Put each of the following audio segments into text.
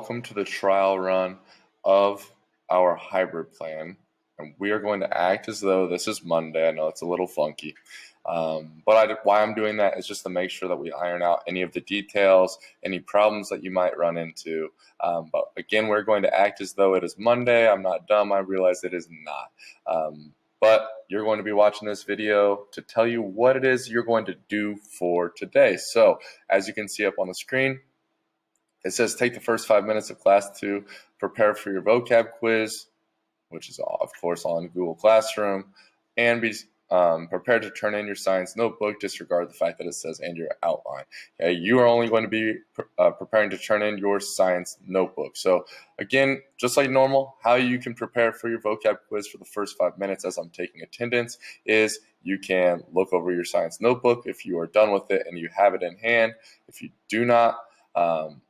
welcome to the trial run of our hybrid plan. And we are going to act as though this is Monday. I know it's a little funky, but why I'm doing that is just to make sure that we iron out any of the details, any problems that you might run into. But again, we're going to act as though it is Monday. I'm not dumb. I realize it is not. But you're going to be watching this video to tell you what it is you're going to do for today. So as you can see up on the screen, it says take the first 5 minutes of class to prepare for your vocab quiz, which is of course on Google Classroom, and be prepared to turn in your science notebook. Disregard the fact that it says and your outline. Okay, you are only going to be preparing to turn in your science notebook. So again, just like normal, how you can prepare for your vocab quiz for the first 5 minutes as I'm taking attendance is you can look over your science notebook if you are done with it and you have it in hand. If you do not,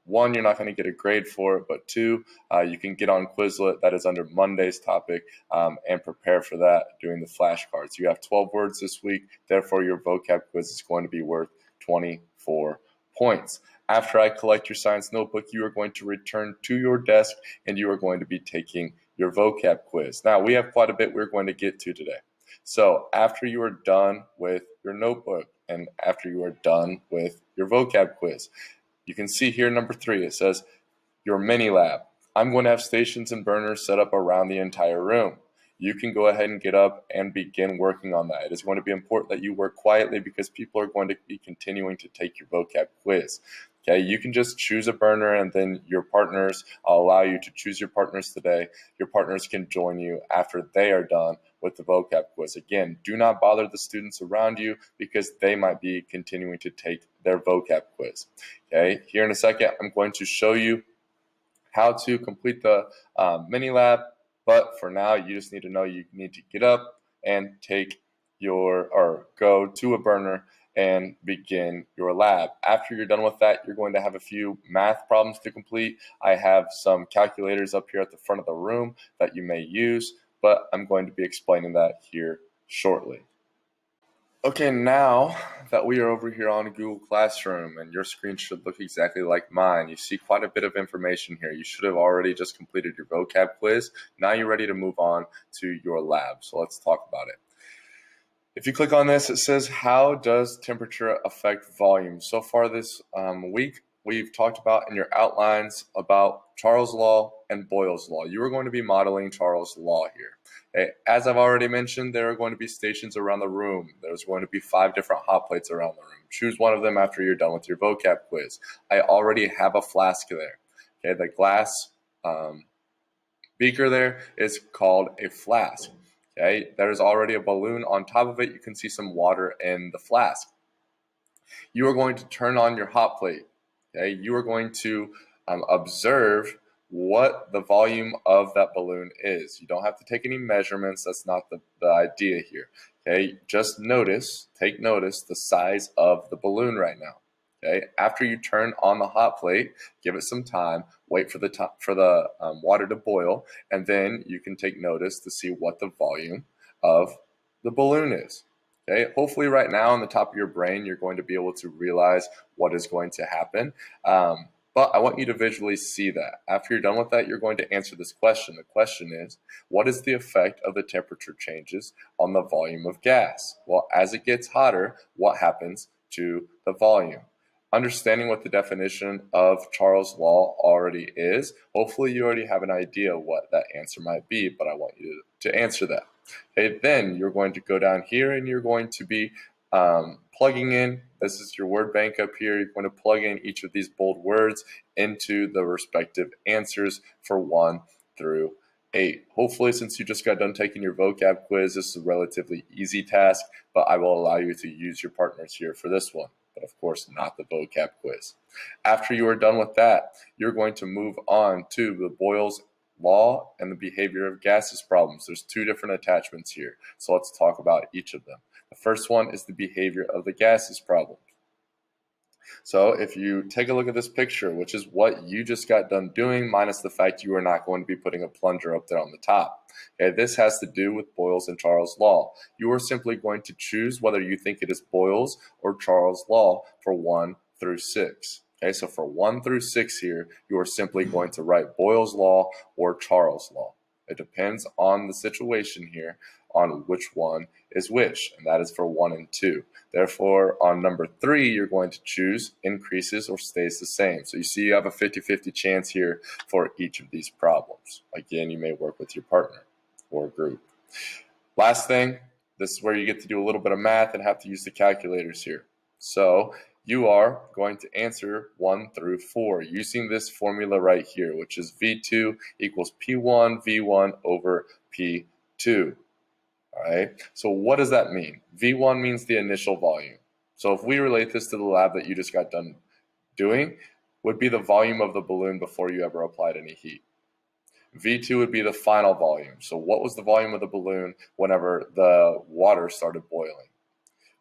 one, you're not going to get a grade for it, but two, you can get on Quizlet, that is under Monday's topic, and prepare for that doing the flashcards. You have 12 words this week, therefore your vocab quiz is going to be worth 24 points. After I collect your science notebook, you are going to return to your desk and you are going to be taking your vocab quiz. Now, we have quite a bit we're going to get to today. So after you are done with your notebook and after you are done with your vocab quiz, you can see here number 3, it says your mini lab. I'm going to have stations and burners set up around the entire room. You can go ahead and get up and begin working on that. It is going to be important that you work quietly because people are going to be continuing to take your vocab quiz. Okay, you can just choose a burner and then your partners, I'll allow you to choose your partners today. Your partners can join you after they are done with the vocab quiz. Again, do not bother the students around you because they might be continuing to take their vocab quiz. Okay, here in a second, I'm going to show you how to complete the mini lab, but for now, you just need to know you need to get up and go to a burner and begin your lab. After you're done with that, you're going to have a few math problems to complete. I have some calculators up here at the front of the room that you may use, but I'm going to be explaining that here shortly. Okay, now that we are over here on Google Classroom and your screen should look exactly like mine, you see quite a bit of information here. You should have already just completed your vocab quiz. Now you're ready to move on to your lab. So let's talk about it. If you click on this, it says, how does temperature affect volume? So far this week, we've talked about in your outlines about Charles' Law and Boyle's Law. You are going to be modeling Charles' Law here. Okay. As I've already mentioned, there are going to be stations around the room. There's going to be 5 different hot plates around the room. Choose one of them after you're done with your vocab quiz. I already have a flask there. Okay, the glass beaker there is called a flask. Okay, there's already a balloon on top of it. You can see some water in the flask. You are going to turn on your hot plate. Okay, you are going to observe what the volume of that balloon is. You don't have to take any measurements. That's not the idea here. Okay, just take notice the size of the balloon right now. Okay, after you turn on the hot plate, give it some time, wait for the water to boil, and then you can take notice to see what the volume of the balloon is. Okay, hopefully right now on the top of your brain, you're going to be able to realize what is going to happen. But I want you to visually see that. After you're done with that, you're going to answer this question. The question is, what is the effect of the temperature changes on the volume of gas? Well, as it gets hotter, what happens to the volume? Understanding what the definition of Charles' Law already is, hopefully you already have an idea what that answer might be, but I want you to answer that. Okay, then you're going to go down here and you're going to be plugging in, this is your word bank up here, you're going to plug in each of these bold words into the respective answers for 1 through 8. Hopefully, since you just got done taking your vocab quiz, this is a relatively easy task, but I will allow you to use your partners here for this one, but of course not the vocab quiz. After you are done with that, you're going to move on to the Boyle's Law and the behavior of gases problems. There's 2 different attachments here, so let's talk about each of them. The first one is the behavior of the gases problem. So if you take a look at this picture, which is what you just got done doing, minus the fact you are not going to be putting a plunger up there on the top. Okay, this has to do with Boyle's and Charles' Law. You are simply going to choose whether you think it is Boyle's or Charles' Law for 1 through 6. Okay, so for 1 through 6 here, you are simply going to write Boyle's Law or Charles' Law. It depends on the situation here on which one is which, and that is for 1 and 2. Therefore, on number 3, you're going to choose increases or stays the same. So you see you have a 50-50 chance here for each of these problems. Again, you may work with your partner or group. Last thing, this is where you get to do a little bit of math and have to use the calculators here. So you are going to answer 1 through 4 using this formula right here, which is V2 equals P1 V1 over P2. All right, so what does that mean? V1 means the initial volume. So if we relate this to the lab that you just got done doing, would be the volume of the balloon before you ever applied any heat. V2 would be the final volume. So what was the volume of the balloon whenever the water started boiling?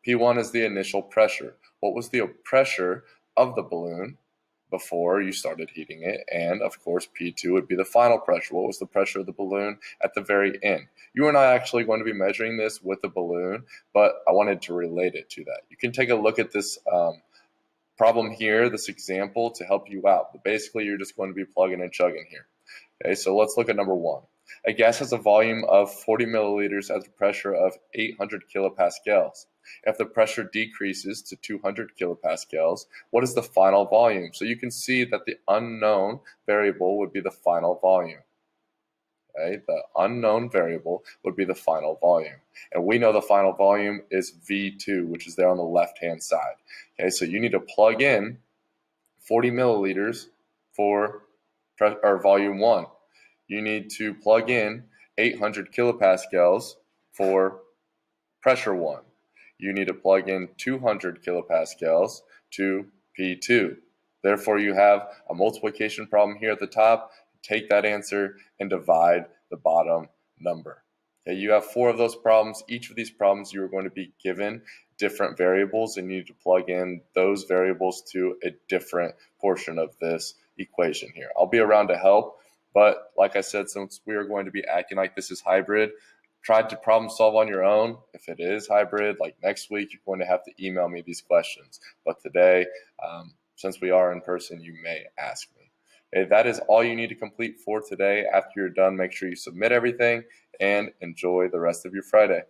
P1 is the initial pressure. What was the pressure of the balloon before you started heating it? And of course, P2 would be the final pressure. What was the pressure of the balloon at the very end? You are not actually going to be measuring this with the balloon, but I wanted to relate it to that. You can take a look at this problem here, this example, to help you out. But basically, you're just going to be plugging and chugging here. Okay, so let's look at number 1. A gas has a volume of 40 milliliters at the pressure of 800 kilopascals. If the pressure decreases to 200 kilopascals, what is the final volume? So you can see that the unknown variable would be the final volume. Okay, the unknown variable would be the final volume. And we know the final volume is V2, which is there on the left-hand side. Okay, so you need to plug in 40 milliliters for volume 1. You need to plug in 800 kilopascals for pressure 1. You need to plug in 200 kilopascals to P2. Therefore, you have a multiplication problem here at the top. Take that answer and divide the bottom number. Okay, you have 4 of those problems. Each of these problems you are going to be given different variables, and you need to plug in those variables to a different portion of this equation here. I'll be around to help, but like I said, since we are going to be acting like this is hybrid, try to problem solve on your own. If it is hybrid, like next week, you're going to have to email me these questions. But today, since we are in person, you may ask me. Okay, that is all you need to complete for today. After you're done, make sure you submit everything and enjoy the rest of your Friday.